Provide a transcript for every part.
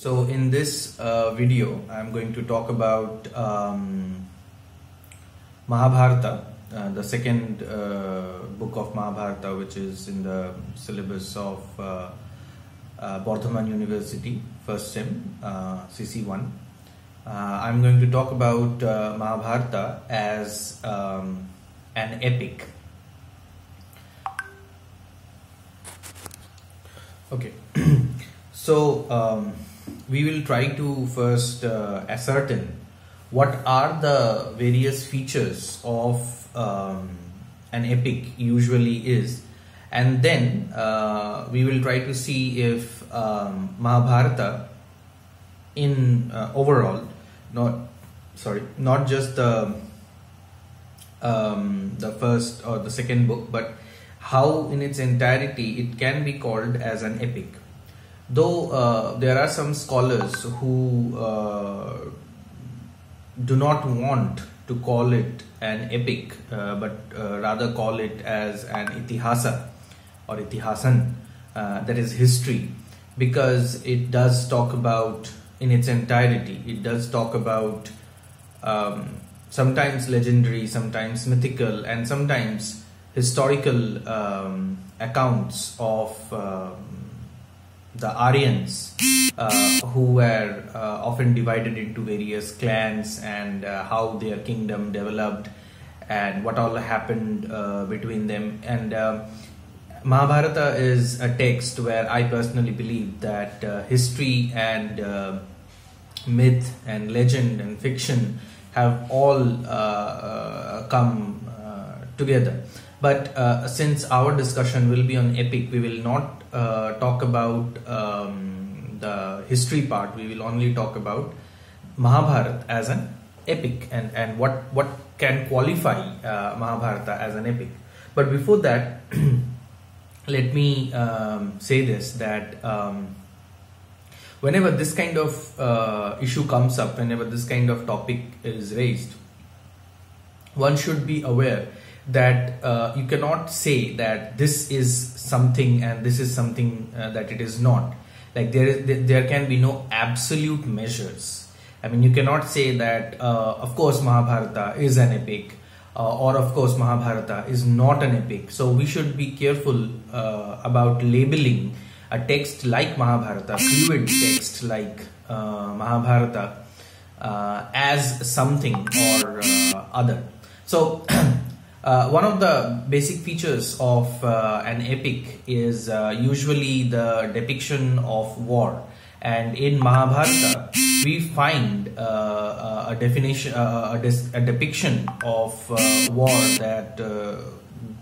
So in this video, I'm going to talk about Mahabharata, the second book of Mahabharata, which is in the syllabus of Bardhaman University, first sem, CC1. I'm going to talk about Mahabharata as an epic. Okay, so we will try to first ascertain what are the various features of an epic usually is, and then we will try to see if Mahabharata in overall, not just the first or the second book, but how in its entirety it can be called as an epic. Though there are some scholars who do not want to call it an epic, but rather call it as an itihasa or itihasan, that is history, because it does talk about, in its entirety, it does talk about sometimes legendary, sometimes mythical, and sometimes historical accounts of the Aryans who were often divided into various clans, and how their kingdom developed and what all happened between them. And Mahabharata is a text where I personally believe that history and myth and legend and fiction have all come together. But since our discussion will be on epic, we will not talk about the history part. We will only talk about Mahabharata as an epic, and what can qualify Mahabharata as an epic. But before that, let me say this, that whenever this kind of issue comes up, whenever this kind of topic is raised, one should be aware that you cannot say that this is something and this is something that it is not. Like there can be no absolute measures. I mean, you cannot say that of course Mahabharata is an epic, or of course Mahabharata is not an epic. So we should be careful about labeling a text like Mahabharata, fluid text like Mahabharata, as something or other. So one of the basic features of an epic is usually the depiction of war, and in Mahabharata we find a depiction of war that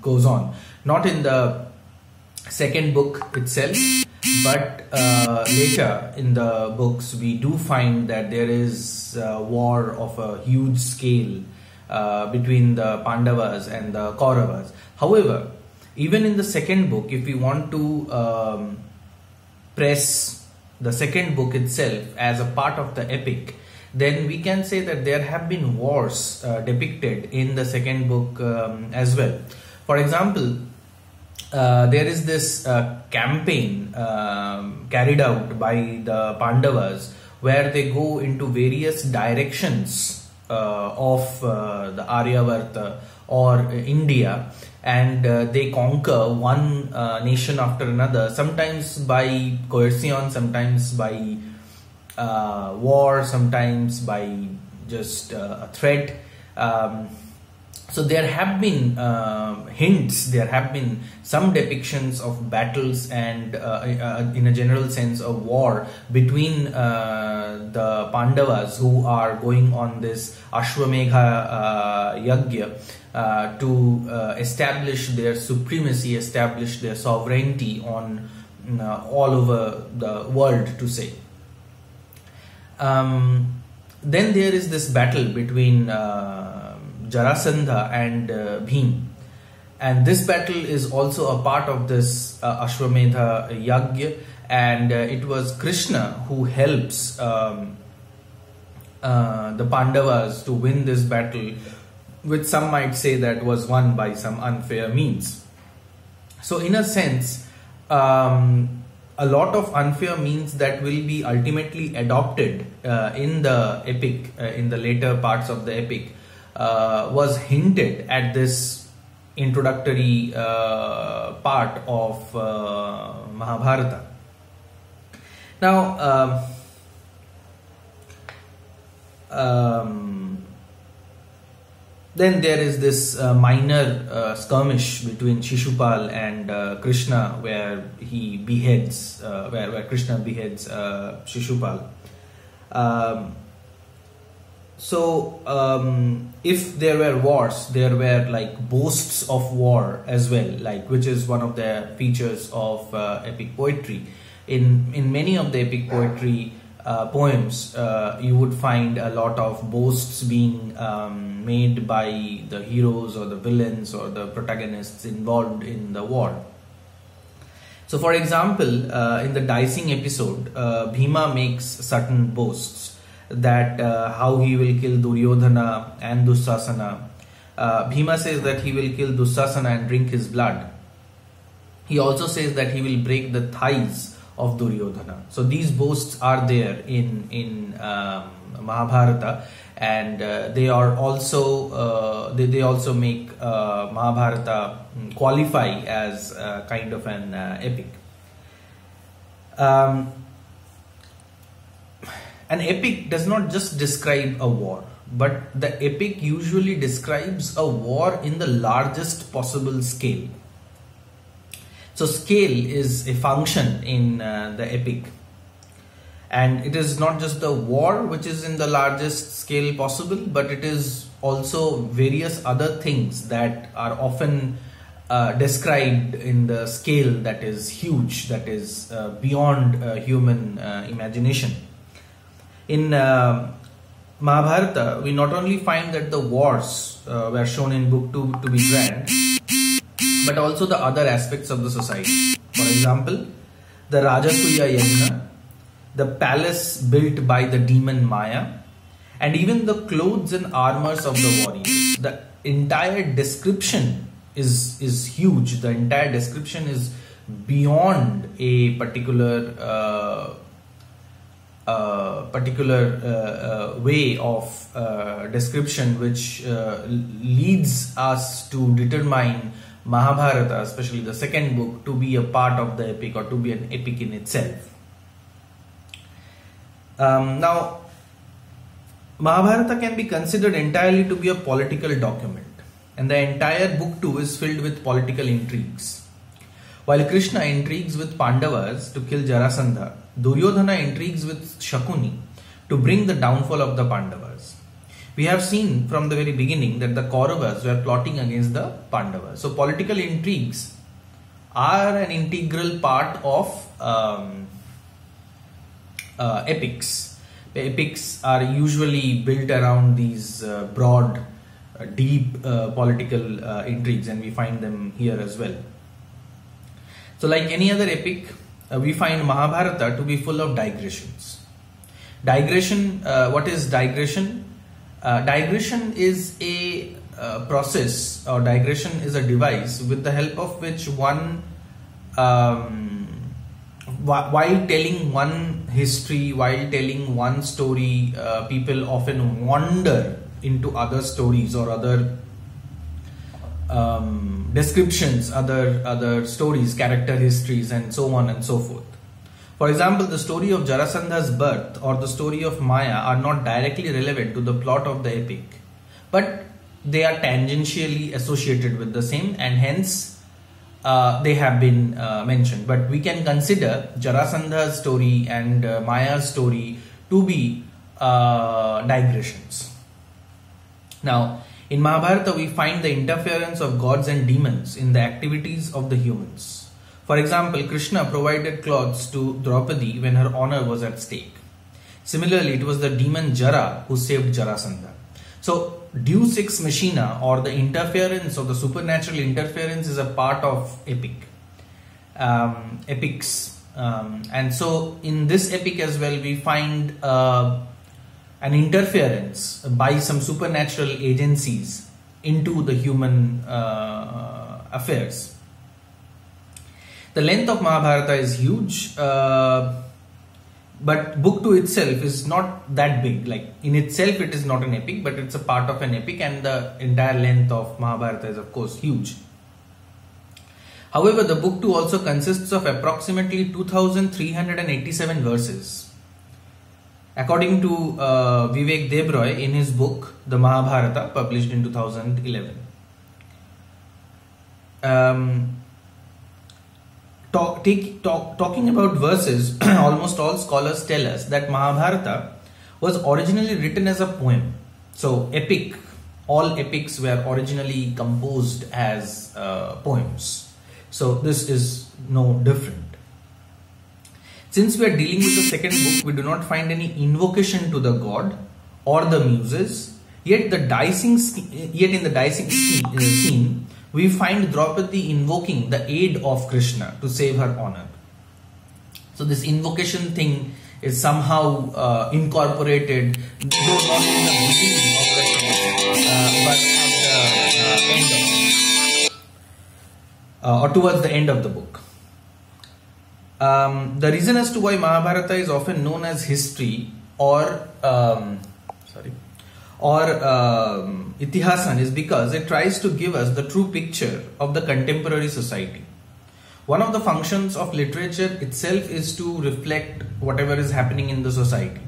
goes on, not in the second book itself, but later in the books we do find that there is war of a huge scale between the Pandavas and the Kauravas. However, even in the second book, if we want to press the second book itself as a part of the epic, then we can say that there have been wars depicted in the second book as well. For example, there is this campaign carried out by the Pandavas where they go into various directions of the Aryavarta or India, and they conquer one nation after another, sometimes by coercion, sometimes by war, sometimes by just a threat. So there have been hints, there have been some depictions of battles and in a general sense of war between the Pandavas who are going on this Ashwamedha Yagya to establish their supremacy, establish their sovereignty on all over the world, to say. Then there is this battle between Jarasandha and Bhim, and this battle is also a part of this Ashwamedha Yagya, and it was Krishna who helps the Pandavas to win this battle, which some might say that was won by some unfair means. So in a sense, a lot of unfair means that will be ultimately adopted in the epic, in the later parts of the epic, was hinted at this introductory part of Mahabharata. Now, then there is this minor skirmish between Shishupal and Krishna, where he beheads, where Krishna beheads Shishupal. If there were wars, there were like boasts of war as well, like, which is one of the features of epic poetry. In many of the epic poetry poems, you would find a lot of boasts being made by the heroes or the villains or the protagonists involved in the war. So, for example, in the dicing episode, Bhima makes certain boasts that how he will kill Duryodhana and Dussasana. Bhima says that he will kill Dussasana and drink his blood. He also says that he will break the thighs of Duryodhana. So these boasts are there in Mahabharata, and they are also they also make Mahabharata qualify as kind of an epic. An epic does not just describe a war, but the epic usually describes a war in the largest possible scale. So scale is a function in the epic, and it is not just the war which is in the largest scale possible, but it is also various other things that are often described in the scale that is huge, that is beyond human imagination. In Mahabharata, we not only find that the wars were shown in book 2 to be grand, but also the other aspects of the society. For example, the Rajasuya Yajna, the palace built by the demon Maya, and even the clothes and armors of the warriors. The entire description is huge. The entire description is beyond a particular way of description, which leads us to determine Mahabharata, especially the second book, to be a part of the epic or to be an epic in itself. Now, Mahabharata can be considered entirely to be a political document, and the entire book 2 is filled with political intrigues. While Krishna intrigues with Pandavas to kill Jarasandha, Duryodhana intrigues with Shakuni to bring the downfall of the Pandavas. We have seen from the very beginning that the Kauravas were plotting against the Pandavas. So political intrigues are an integral part of epics. Epics are usually built around these broad, deep political intrigues, and we find them here as well. So like any other epic, we find Mahabharata to be full of digressions. Digression, what is digression? Digression is a process, or digression is a device with the help of which one, while telling one history, while telling one story, people often wander into other stories or other descriptions, other stories, character histories, and so on and so forth. For example, the story of Jarasandha's birth or the story of Maya are not directly relevant to the plot of the epic, but they are tangentially associated with the same, and hence they have been mentioned. But we can consider Jarasandha's story and Maya's story to be digressions. Now, in Mahabharata, we find the interference of gods and demons in the activities of the humans. For example, Krishna provided clothes to Draupadi when her honor was at stake. Similarly, it was the demon Jara who saved Jarasandha. So, Deus ex machina, or the interference of the supernatural interference, is a part of epics. And so, in this epic as well, we find an interference by some supernatural agencies into the human affairs. The length of Mahabharata is huge, but book 2 itself is not that big. Like in itself it is not an epic, but it's a part of an epic, and the entire length of Mahabharata is of course huge. However, the book 2 also consists of approximately 2387 verses. According to Vivek Debroy in his book The Mahabharata, published in 2011. Talking about verses, almost all scholars tell us that Mahabharata was originally written as a poem. So epic, all epics were originally composed as poems. So this is no different. Since we are dealing with the second book, we do not find any invocation to the god or the muses. Yet in the dicing scene, we find Draupadi invoking the aid of Krishna to save her honor. So this invocation thing is somehow incorporated, though not in the beginning of the but at the end of, or towards the end of the book. The reason as to why Mahabharata is often known as history or Itihasan is because it tries to give us the true picture of the contemporary society. One of the functions of literature itself is to reflect whatever is happening in the society.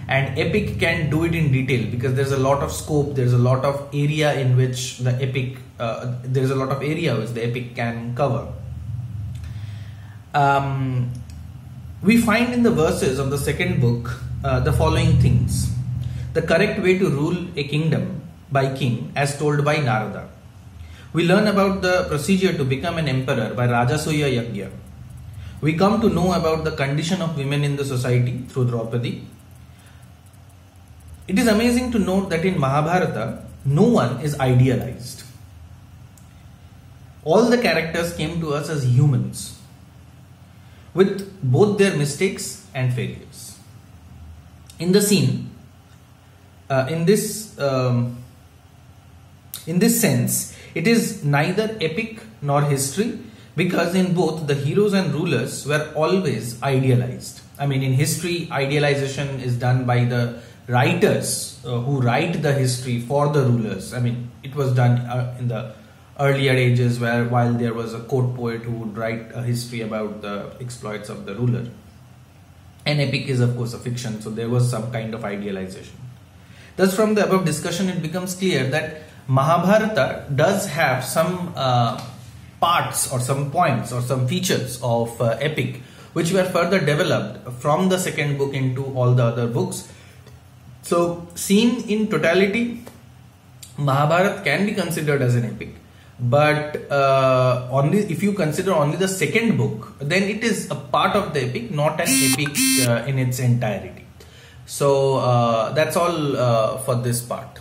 And epic can do it in detail because there's a lot of scope, there's a lot of area in which the epic, can cover. We find in the verses of the second book the following things. The correct way to rule a kingdom by king as told by Narada. We learn about the procedure to become an emperor by Rajasuya Yajna. We come to know about the condition of women in the society through Draupadi. It is amazing to note that in Mahabharata, no one is idealized. All the characters came to us as humans, with both their mistakes and failures. In the scene, in this sense, it is neither epic nor history, because in both the heroes and rulers were always idealized. I mean, in history, idealization is done by the writers who write the history for the rulers. I mean, it was done in the earlier ages while there was a court poet who would write a history about the exploits of the ruler. An epic is of course a fiction, so there was some kind of idealization. Thus, from the above discussion, it becomes clear that Mahabharata does have some parts or some points or some features of epic which were further developed from the second book into all the other books. So, seen in totality, Mahabharata can be considered as an epic, but only if you consider only the second book, then it is a part of the epic, not an epic in its entirety. So that's all for this part.